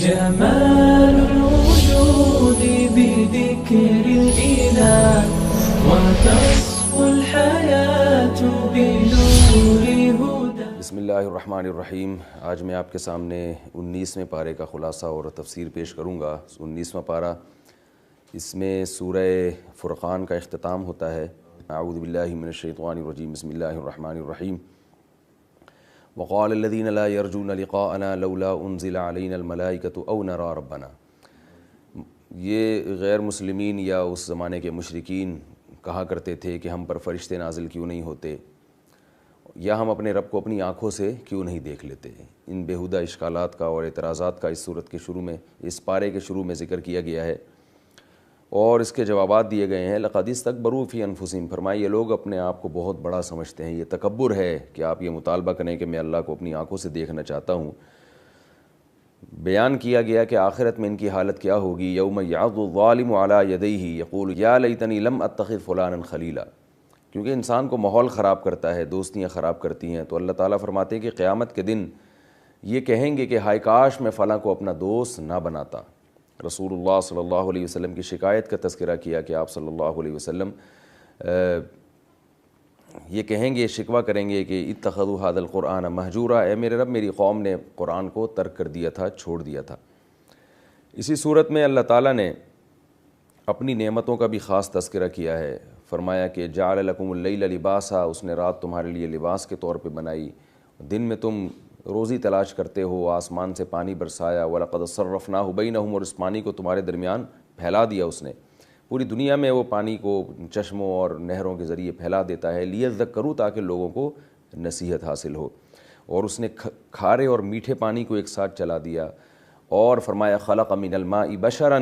جمال الوجود بذكر الإله وتصفو الحياة بنور هدى. بسم اللہ الرحمن الرحیم. آج میں آپ کے سامنے 19ویں پارے کا خلاصہ اور تفسیر پیش کروں گا. 19واں پارہ، اس میں سورہ فرقان کا اختتام ہوتا ہے. اعوذ باللہ من الشیطان الرجیم. بسم اللہ الرحمن الرحیم. وقال الذین لا یرجون لقاءنا لولا انزل علینا الملائکۃ او نری ربنا. یہ غیر مسلمین یا اس زمانے کے مشرکین کہا کرتے تھے کہ ہم پر فرشتے نازل کیوں نہیں ہوتے، یا ہم اپنے رب کو اپنی آنکھوں سے کیوں نہیں دیکھ لیتے. ان بیہودہ اشکالات کا اور اعتراضات کا اس صورت کے شروع میں، اس پارے کے شروع میں ذکر کیا گیا ہے اور اس کے جوابات دیے گئے ہیں. لقد استکبروا فی انفسہم. فرمایا یہ لوگ اپنے آپ کو بہت بڑا سمجھتے ہیں، یہ تکبر ہے کہ آپ یہ مطالبہ کریں کہ میں اللہ کو اپنی آنکھوں سے دیکھنا چاہتا ہوں. بیان کیا گیا کہ آخرت میں ان کی حالت کیا ہوگی. یوم یعض الظالم علی یدیہ یقول یا لیتنی لم اتخذ فلانا خلیلا. کیونکہ انسان کو ماحول خراب کرتا ہے، دوستیاں خراب کرتی ہیں، تو اللہ تعالیٰ فرماتے ہیں کہ قیامت کے دن یہ کہیں گے کہ ہائے کاش میں فلاں کو اپنا دوست نہ بناتا. رسول اللہ صلی اللہ علیہ وسلم کی شکایت کا تذکرہ کیا کہ آپ صلی اللہ علیہ وسلم یہ کہیں گے، شکوہ کریں گے کہ اتخذوا ھذا القرآن مہجورا. اے میرے رب، میری قوم نے قرآن کو ترک کر دیا تھا، چھوڑ دیا تھا. اسی صورت میں اللہ تعالیٰ نے اپنی نعمتوں کا بھی خاص تذکرہ کیا ہے. فرمایا کہ جعل لکم اللیل لباسا. اس نے رات تمہارے لیے لباس کے طور پہ بنائی، دن میں تم روزی تلاش کرتے ہو. آسمان سے پانی برسایا. وَلَقَدْ صَرَّفْنَاهُ بَيْنَهُمْ. اور اس پانی کو تمہارے درمیان پھیلا دیا اس نے. پوری دنیا میں وہ پانی کو چشموں اور نہروں کے ذریعے پھیلا دیتا ہے. لِيَذَّكَّرُوا. تاکہ لوگوں کو نصیحت حاصل ہو. اور اس نے کھارے اور میٹھے پانی کو ایک ساتھ چلا دیا. اور فرمایا خلق من الماء بشرا.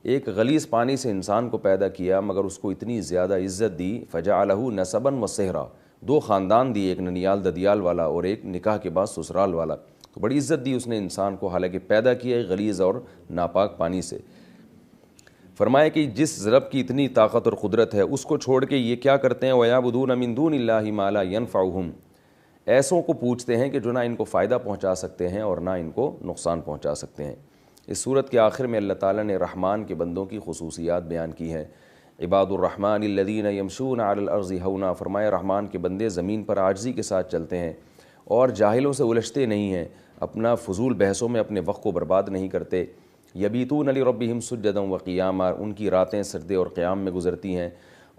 ایک غلیظ پانی سے انسان کو پیدا کیا، مگر اس کو اتنی زیادہ عزت دی. فجعلہ نسبا وصہرا. دو خاندان دیے، ایک ننیال ددیال والا اور ایک نکاح کے بعد سسرال والا. تو بڑی عزت دی اس نے انسان کو، حالانکہ پیدا کیا ایک غلیظ اور ناپاک پانی سے. فرمایا کہ جس رب کی اتنی طاقت اور قدرت ہے، اس کو چھوڑ کے یہ کیا کرتے ہیں؟ وَيَعْبُدُونَ مِن دُونِ اللَّهِ مَا لَا يَنْفَعُهُمْ. ایسوں کو پوچھتے ہیں کہ جو نہ ان کو فائدہ پہنچا سکتے ہیں اور نہ ان کو نقصان پہنچا سکتے ہیں. اس صورت کے آخر میں اللہ تعالیٰ نے رحمان کے بندوں کی خصوصیات بیان کی ہیں. عباد الرحمن الذین یمشون علی الارض ہونا. فرمایا رحمان کے بندے زمین پر عاجزی کے ساتھ چلتے ہیں اور جاہلوں سے الجھتے نہیں ہیں، اپنا فضول بحثوں میں اپنے وقت کو برباد نہیں کرتے. یبیتون لربہم سجدا وقیاما. ان کی راتیں سجدے اور قیام میں گزرتی ہیں.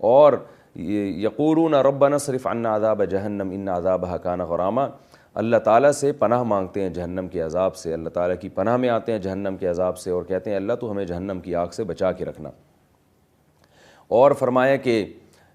اور یقولون ربنا اصرف عنا عذاب جہنم ان عذابها کان غراما. اللہ تعالیٰ سے پناہ مانگتے ہیں جہنم کے عذاب سے، اللہ تعالیٰ کی پناہ میں آتے ہیں جہنم کے عذاب سے اور کہتے ہیں اللہ تو ہمیں جہنم کی آگ سے بچا کے رکھنا. اور فرمایا کہ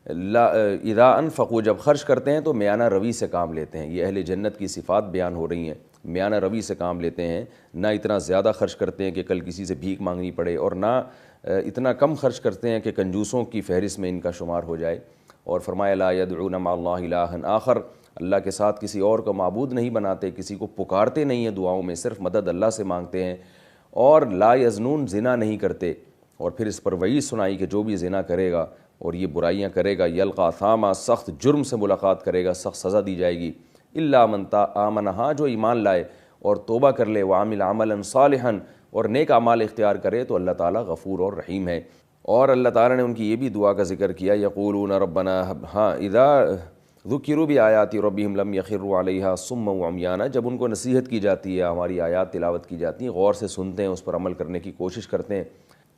اذا انفقوا. جب خرچ کرتے ہیں تو میانہ روی سے کام لیتے ہیں. یہ اہل جنت کی صفات بیان ہو رہی ہیں. میانہ روی سے کام لیتے ہیں، نہ اتنا زیادہ خرچ کرتے ہیں کہ کل کسی سے بھیک مانگنی پڑے، اور نہ اتنا کم خرچ کرتے ہیں کہ کنجوسوں کی فہرست میں ان کا شمار ہو جائے. اور فرمایا لا يدعون مع اللہ الہا آخر. اللہ کے ساتھ کسی اور کو معبود نہیں بناتے، کسی کو پکارتے نہیں ہیں دعاؤں میں، صرف مدد اللہ سے مانگتے ہیں. اور لا یزنون. زنا نہیں کرتے. اور پھر اس پر وعید سنائی کہ جو بھی زنا کرے گا اور یہ برائیاں کرے گا یلقا اثاما. سخت جرم سے ملاقات کرے گا، سخت سزا دی جائے گی. الا من آمن. ہاں جو ایمان لائے اور توبہ کر لے. وعمل عملا صالحا. اور نیک اعمال اختیار کرے تو اللہ تعالیٰ غفور اور رحیم ہے. اور اللہ تعالیٰ نے ان کی یہ بھی دعا کا ذکر کیا. یقولون ربنا. ہاں اذا ذکروا بآیات ربہم لم یخروا علیہا صما وعمیانا. جب ان کو نصیحت کی جاتی ہے، ہماری آیات تلاوت کی جاتی ہیں، غور سے سنتے ہیں، اس پر عمل کرنے کی کوشش کرتے ہیں.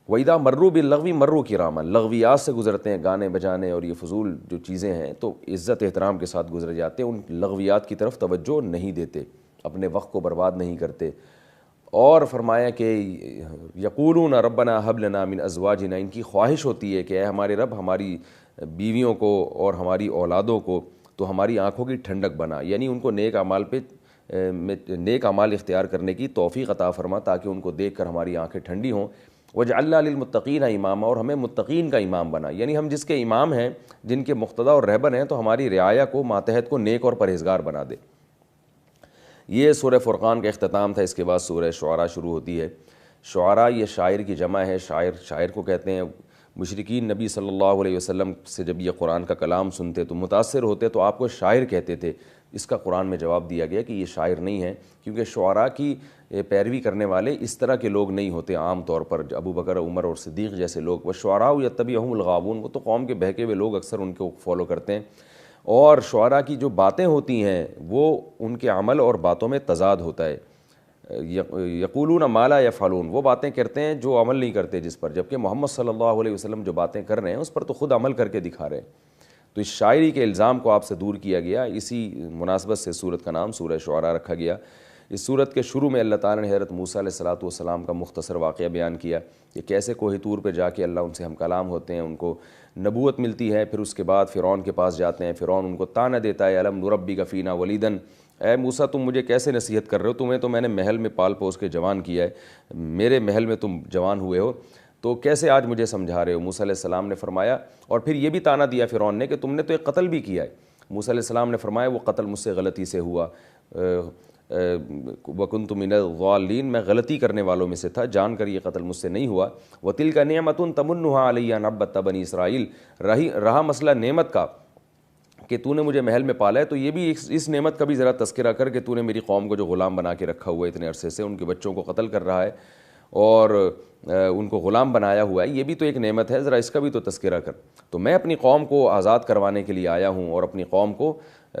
وَإِذَا مَرُّوا بِاللَّغْوِ مَرُّوا كِرَامًا. لغویات سے گزرتے ہیں، گانے بجانے اور یہ فضول جو چیزیں ہیں، تو عزت احترام کے ساتھ گزر جاتے ہیں. ان لغویات کی طرف توجہ نہیں دیتے، اپنے وقت کو برباد نہیں کرتے. اور فرمایا کہ یقولون ربنا هب لنا من ازواجنا. ان کی خواہش ہوتی ہے کہ اے ہمارے رب، ہماری بیویوں کو اور ہماری اولادوں کو تو ہماری آنکھوں کی ٹھنڈک بنا. یعنی ان کو نیک اعمال اختیار کرنے کی توفیق عطا فرما تاکہ ان کو دیکھ کر ہماری آنکھیں ٹھنڈی ہوں. وجعلنا للمتقین اماما. اور ہمیں متقین کا امام بنا. یعنی ہم جس کے امام ہیں، جن کے مقتدی اور رہبر ہیں، تو ہماری رعایا کو، ماتحت کو نیک اور پرہیزگار بنا دے. یہ سورہ فرقان کا اختتام تھا. اس کے بعد سورہ شعراء شروع ہوتی ہے. شعراء یہ شاعر کی جمع ہے. شاعر کو کہتے ہیں. مشرکین نبی صلی اللہ علیہ وسلم سے جب یہ قرآن کا کلام سنتے تو متاثر ہوتے تو آپ کو شاعر کہتے تھے. اس کا قرآن میں جواب دیا گیا کہ یہ شاعر نہیں ہے، کیونکہ شعراء کی پیروی کرنے والے اس طرح کے لوگ نہیں ہوتے عام طور پر، ابو بکر، عمر اور صدیق جیسے لوگ. والشعراء یتبعهم الغاوون، وہ تو قوم کے بہکے ہوئے لوگ اکثر ان کو فالو کرتے ہیں. اور شعراء کی جو باتیں ہوتی ہیں وہ ان کے عمل اور باتوں میں تضاد ہوتا ہے. یقولون ما لا یفعلون، وہ باتیں کرتے ہیں جو عمل نہیں کرتے جس پر، جبکہ محمد صلی اللہ علیہ وسلم جو باتیں کر رہے ہیں اس پر تو خود عمل کر کے دکھا رہے ہیں. تو اس شاعری کے الزام کو آپ سے دور کیا گیا. اسی مناسبت سے سورت کا نام سورہ شعراء رکھا گیا. اس سورت کے شروع میں اللہ تعالیٰ نے حضرت موسیٰ علیہ الصلوۃ والسلام کا مختصر واقعہ بیان کیا کہ کیسے کوہ طور پہ جا کے اللہ ان سے ہم کلام ہوتے ہیں، ان کو نبوت ملتی ہے. پھر اس کے بعد فرعون کے پاس جاتے ہیں، فرعون ان کو طعنہ دیتا ہے، الم نربک فینا ولیدن، اے موسیٰ تم مجھے کیسے نصیحت کر رہے ہو، تمہیں تو میں نے محل میں پال پوس کے جوان کیا ہے، میرے محل میں تم جوان ہوئے ہو، تو کیسے آج مجھے سمجھا رہے ہو. موسیٰ علیہ السلام نے فرمایا، اور پھر یہ بھی طعنہ دیا فرعون نے کہ تم نے تو ایک قتل بھی کیا ہے. موسیٰ علیہ السلام نے فرمایا وہ قتل مجھ سے غلطی سے ہوا، وَكُنْتُ مِنَ الضَّالِّينَ، میں غلطی کرنے والوں میں سے تھا، جان کر یہ قتل مجھ سے نہیں ہوا. وَتِلْكَ نِعْمَةٌ تَمُنُّهَا عَلَيَّ أَنْ عَبَّدتَّ بَنِي إِسرائيل، رہا مسئلہ نعمت کا کہ تو نے مجھے محل میں پالا ہے، تو یہ بھی اس نعمت کا بھی ذرا تذکرہ کر کہ تو نے میری قوم کو جو غلام بنا کے رکھا ہوا ہے اتنے عرصے سے، ان کے بچوں کو قتل کر رہا ہے اور ان کو غلام بنایا ہوا ہے، یہ بھی تو ایک نعمت ہے، ذرا اس کا بھی تو تذکرہ کر. تو میں اپنی قوم کو آزاد کروانے کے لیے آیا ہوں، اور اپنی قوم کو،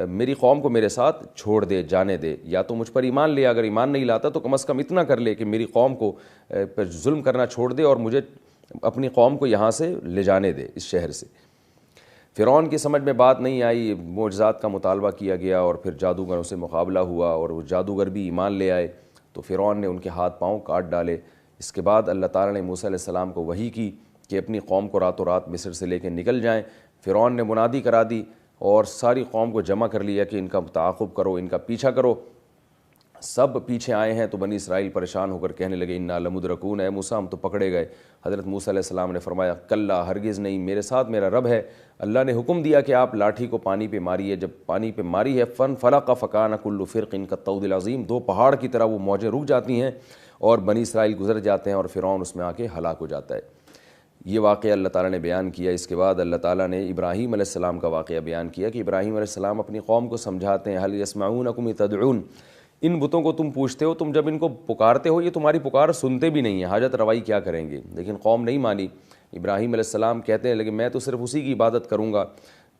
میری قوم کو میرے ساتھ چھوڑ دے، جانے دے، یا تو مجھ پر ایمان لے، اگر ایمان نہیں لاتا تو کم از کم اتنا کر لے کہ میری قوم کو پر ظلم کرنا چھوڑ دے اور مجھے اپنی قوم کو یہاں سے لے جانے دے، اس شہر سے. فرعون کی سمجھ میں بات نہیں آئی، معجزات کا مطالبہ کیا گیا اور پھر جادوگروں سے مقابلہ ہوا اور وہ جادوگر بھی ایمان لے آئے، تو فرعون نے ان کے ہاتھ پاؤں کاٹ ڈالے. اس کے بعد اللہ تعالیٰ نے موسیٰ علیہ السلام کو وحی کی کہ اپنی قوم کو راتوں رات مصر سے لے کے نکل جائیں. فرعون نے منادی کرا دی اور ساری قوم کو جمع کر لیا کہ ان کا تعاقب کرو، ان کا پیچھا کرو. سب پیچھے آئے ہیں تو بنی اسرائیل پریشان ہو کر کہنے لگے انا لمدرکون، اے موسیٰ ہم تو پکڑے گئے. حضرت موسیٰ علیہ السلام نے فرمایا کلا، ہرگز نہیں، میرے ساتھ میرا رب ہے. اللہ نے حکم دیا کہ آپ لاٹھی کو پانی پہ ماریے، جب پانی پہ ماری ہے فنفلق فکان کل فرق کالطود العظیم، دو پہاڑ کی طرح وہ موجیں رک جاتی ہیں اور بنی اسرائیل گزر جاتے ہیں اور فرعون اس میں آ کے ہلاک ہو جاتا ہے. یہ واقعہ اللہ تعالیٰ نے بیان کیا. اس کے بعد اللہ تعالیٰ نے ابراہیم علیہ السلام کا واقعہ بیان کیا کہ ابراہیم علیہ السلام اپنی قوم کو سمجھاتے ہیں هل يسمعونكم اذ تدعون، ان بتوں کو تم پوچھتے ہو، تم جب ان کو پکارتے ہو یہ تمہاری پکار سنتے بھی نہیں ہیں، حاجت روائی کیا کریں گے. لیکن قوم نہیں مانی. ابراہیم علیہ السلام کہتے ہیں لیکن میں تو صرف اسی کی عبادت کروں گا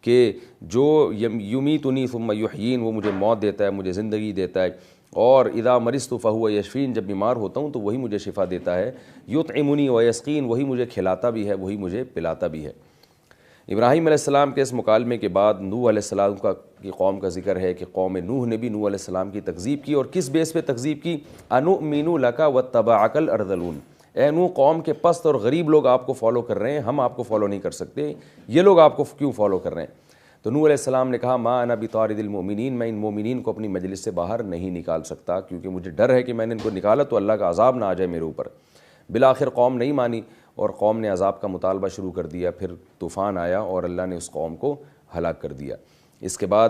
کہ جو یمیتنی ثم یحیین، وہ مجھے موت دیتا ہے، مجھے زندگی دیتا ہے، اور اذا مرضت فہو یشفین، جب بیمار ہوتا ہوں تو وہی مجھے شفا دیتا ہے، یطعمنی ویسقین، وہی مجھے کھلاتا بھی ہے، وہی مجھے پلاتا بھی ہے. ابراہیم علیہ السلام کے اس مکالمے کے بعد نوح علیہ السلام کی قوم کا ذکر ہے کہ قوم نوح نے بھی نوح علیہ السلام کی تکذیب کی. اور کس بیس پہ تکذیب کی؟ انؤمن لک واتبعک الارذلون، اے نوح قوم کے پست اور غریب لوگ آپ کو فالو کر رہے ہیں، ہم آپ کو فالو نہیں کر سکتے، یہ لوگ آپ کو کیوں فالو کر رہے ہیں؟ تو نوح علیہ السلام نے کہا ما انا بطارد المؤمنین، میں ان مومنین کو اپنی مجلس سے باہر نہیں نکال سکتا، کیونکہ مجھے ڈر ہے کہ میں نے ان کو نکالا تو اللہ کا عذاب نہ آ جائے میرے اوپر. بالآخر قوم نہیں مانی اور قوم نے عذاب کا مطالبہ شروع کر دیا. پھر طوفان آیا اور اللہ نے اس قوم کو ہلاک کر دیا. اس کے بعد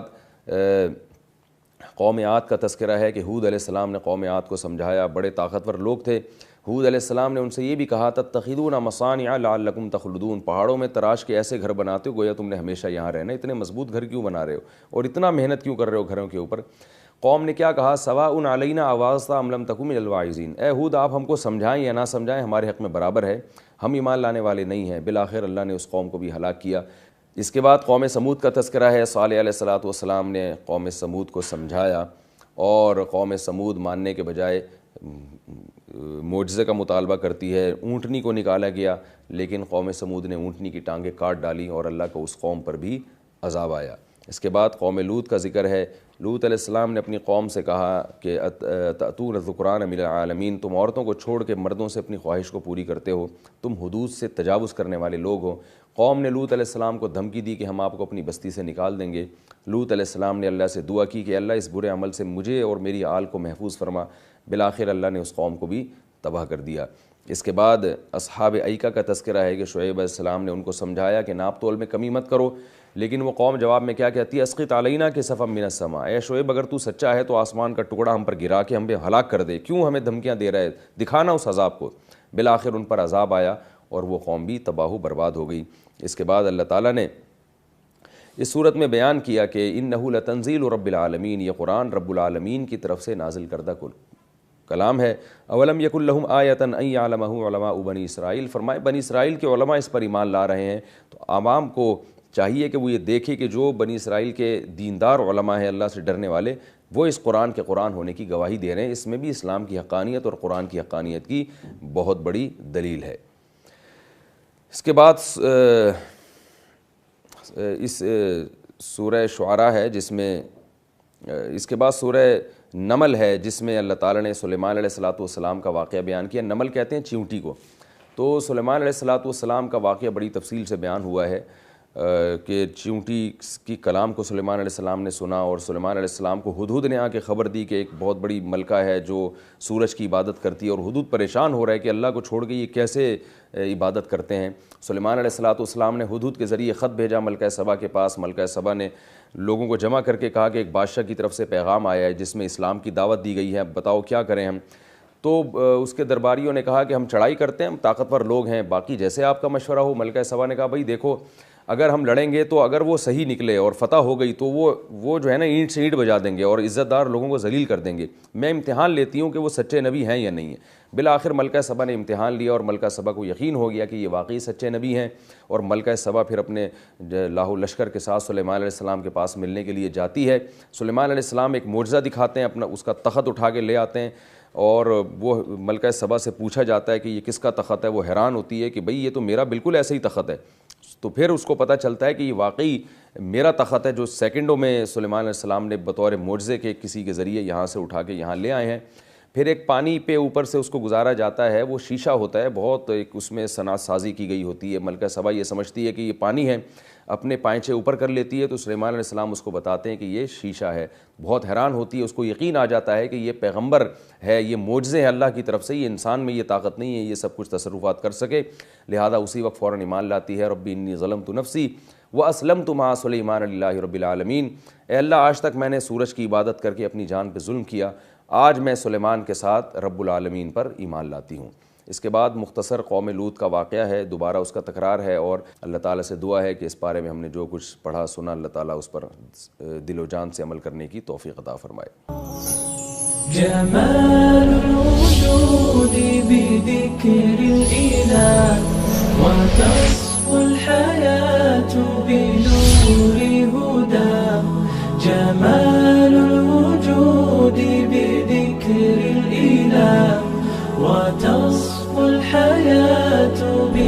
قوم عاد کا تذکرہ ہے کہ ہود علیہ السلام نے قوم عاد کو سمجھایا، بڑے طاقتور لوگ تھے. ہود علیہ السلام نے ان سے یہ بھی کہا تتخذون مصانع لعلکم تخلدون، پہاڑوں میں تراش کے ایسے گھر بناتے ہو گویا تم نے ہمیشہ یہاں رہنا، اتنے مضبوط گھر کیوں بنا رہے ہو اور اتنا محنت کیوں کر رہے ہو گھروں کے اوپر. قوم نے کیا کہا سواء علینا اواعظت ام لم تکن من الواعظین، اے ہود آپ ہم کو سمجھائیں یا نہ سمجھائیں ہمارے حق میں برابر ہے، ہم ایمان لانے والے نہیں ہیں. بالآخر اللہ نے اس قوم کو بھی ہلاک کیا. اس کے بعد قوم سمود کا تذکرہ ہے. صالح علیہ السلام نے قوم سمود کو سمجھایا اور قوم سمود ماننے کے بجائے معجزے کا مطالبہ کرتی ہے. اونٹنی کو نکالا گیا لیکن قوم سمود نے اونٹنی کی ٹانگیں کاٹ ڈالی اور اللہ کو اس قوم پر بھی عذاب آیا. اس کے بعد قوم لوط کا ذکر ہے. لوط علیہ السلام نے اپنی قوم سے کہا کہ تأتون الذکران من العالمین، تم عورتوں کو چھوڑ کے مردوں سے اپنی خواہش کو پوری کرتے ہو، تم حدود سے تجاوز کرنے والے لوگ ہو. قوم نے لوط علیہ السلام کو دھمکی دی کہ ہم آپ کو اپنی بستی سے نکال دیں گے. لوط علیہ السلام نے اللہ سے دعا کی کہ اللہ اس برے عمل سے مجھے اور میری آل کو محفوظ فرما. بالآخر اللہ نے اس قوم کو بھی تباہ کر دیا. اس کے بعد اصحاب ایکہ کا تذکرہ ہے کہ شعیب علیہ السلام نے ان کو سمجھایا کہ ناپ تول میں کمی مت کرو، لیکن وہ قوم جواب میں کیا کہتی ہے اسقط علینا کسفا من السماء، اے شعیب اگر تو سچا ہے تو آسمان کا ٹکڑا ہم پر گرا کے ہم پہ ہلاک کر دے، کیوں ہمیں دھمکیاں دے رہا ہے، دکھانا اس عذاب کو. بالآخر ان پر عذاب آیا اور وہ قوم بھی تباہ و برباد ہو گئی. اس کے بعد اللہ تعالیٰ نے اس صورت میں بیان کیا کہ انہ لتنزیل رب العالمین، یہ قرآن رب العالمین کی طرف سے نازل کردہ کلام ہے۔ اولم یکن لہم آیۃ ان یعلمہ علماء بنی اسرائیل، فرمائے بنی اسرائیل کے علماء اس پر ایمان لا رہے ہیں، تو عوام کو چاہیے کہ وہ یہ دیکھے کہ جو بنی اسرائیل کے دیندار علماء ہیں، اللہ سے ڈرنے والے، وہ اس قرآن کے قرآن ہونے کی گواہی دے رہے ہیں۔ اس میں بھی اسلام کی حقانیت اور قرآن کی حقانیت کی بہت بڑی دلیل ہے۔ اس کے بعد اس سورہ شعراء ہے جس میں اس کے بعد سورہ نمل ہے جس میں اللہ تعالیٰ نے سلیمان علیہ السلام کا واقعہ بیان کیا۔ نمل کہتے ہیں چیونٹی کو۔ تو سلیمان علیہ السلام کا واقعہ بڑی تفصیل سے بیان ہوا ہے کہ چیونٹی کی کلام کو سلیمان علیہ السلام نے سنا، اور سلیمان علیہ السلام کو ہدہد نے آ کے خبر دی کہ ایک بہت بڑی ملکہ ہے جو سورج کی عبادت کرتی ہے، اور ہدہد پریشان ہو رہا ہے کہ اللہ کو چھوڑ کے یہ کیسے عبادت کرتے ہیں۔ سلیمان علیہ السلام نے ہدہد کے ذریعے خط بھیجا ملکہ سبا کے پاس۔ ملکہ سبا نے لوگوں کو جمع کر کے کہا کہ ایک بادشاہ کی طرف سے پیغام آیا ہے جس میں اسلام کی دعوت دی گئی ہے، بتاؤ کیا کریں ہم؟ تو اس کے درباریوں نے کہا کہ ہم چڑھائی کرتے ہیں، ہم طاقتور لوگ ہیں، باقی جیسے آپ کا مشورہ ہو۔ ملکہ سبا نے کہا بھائی دیکھو، اگر ہم لڑیں گے تو اگر وہ صحیح نکلے اور فتح ہو گئی تو وہ جو ہے نا اینٹ سے اینٹ بجا دیں گے اور عزت دار لوگوں کو ذلیل کر دیں گے۔ میں امتحان لیتی ہوں کہ وہ سچے نبی ہیں یا نہیں ہیں۔ بالآخر ملکہ سبا نے امتحان لیا اور ملکہ سبا کو یقین ہو گیا کہ یہ واقعی سچے نبی ہیں، اور ملکہ سبا پھر اپنے لاہو لشکر کے ساتھ سلیمان علیہ السلام کے پاس ملنے کے لیے جاتی ہے۔ سلیمان علیہ السلام ایک معجزہ دکھاتے ہیں، اپنا اس کا تخت اٹھا کے لے آتے ہیں، اور وہ ملکہ سبا سے پوچھا جاتا ہے کہ یہ کس کا تخت ہے؟ وہ حیران ہوتی ہے کہ بھئی یہ تو میرا بالکل ایسے ہی تخت ہے۔ تو پھر اس کو پتہ چلتا ہے کہ یہ واقعی میرا تخت ہے جو سیکنڈوں میں سلیمان علیہ السلام نے بطور معجزے کے کسی کے ذریعے یہاں سے اٹھا کے یہاں لے آئے ہیں۔ پھر ایک پانی پہ اوپر سے اس کو گزارا جاتا ہے، وہ شیشہ ہوتا ہے، بہت ایک اس میں صنعت سازی کی گئی ہوتی ہے۔ ملکہ سبا یہ سمجھتی ہے کہ یہ پانی ہے، اپنے پائنچے اوپر کر لیتی ہے، تو سلیمان علیہ السلام اس کو بتاتے ہیں کہ یہ شیشہ ہے۔ بہت حیران ہوتی ہے، اس کو یقین آ جاتا ہے کہ یہ پیغمبر ہے، یہ معجزے ہیں اللہ کی طرف سے، یہ انسان میں یہ طاقت نہیں ہے یہ سب کچھ تصرفات کر سکے، لہذا اسی وقت فوراً ایمان لاتی ہے۔ ربی انی ظلمت نفسی واسلمت مع سلیمان للہ رب العالمین، اے اللہ آج تک میں نے سورج کی عبادت کر کے اپنی جان پہ ظلم کیا، آج میں سلیمان کے ساتھ رب العالمین پر ایمان لاتی ہوں۔ اس کے بعد مختصر قوم لوط کا واقعہ ہے، دوبارہ اس کا تکرار ہے، اور اللہ تعالیٰ سے دعا ہے کہ اس بارے میں ہم نے جو کچھ پڑھا سنا اللہ تعالیٰ اس پر دل و جان سے عمل کرنے کی توفیق عطا فرمائے۔ جمال الوجود بذكر الإله وتصفو الحياة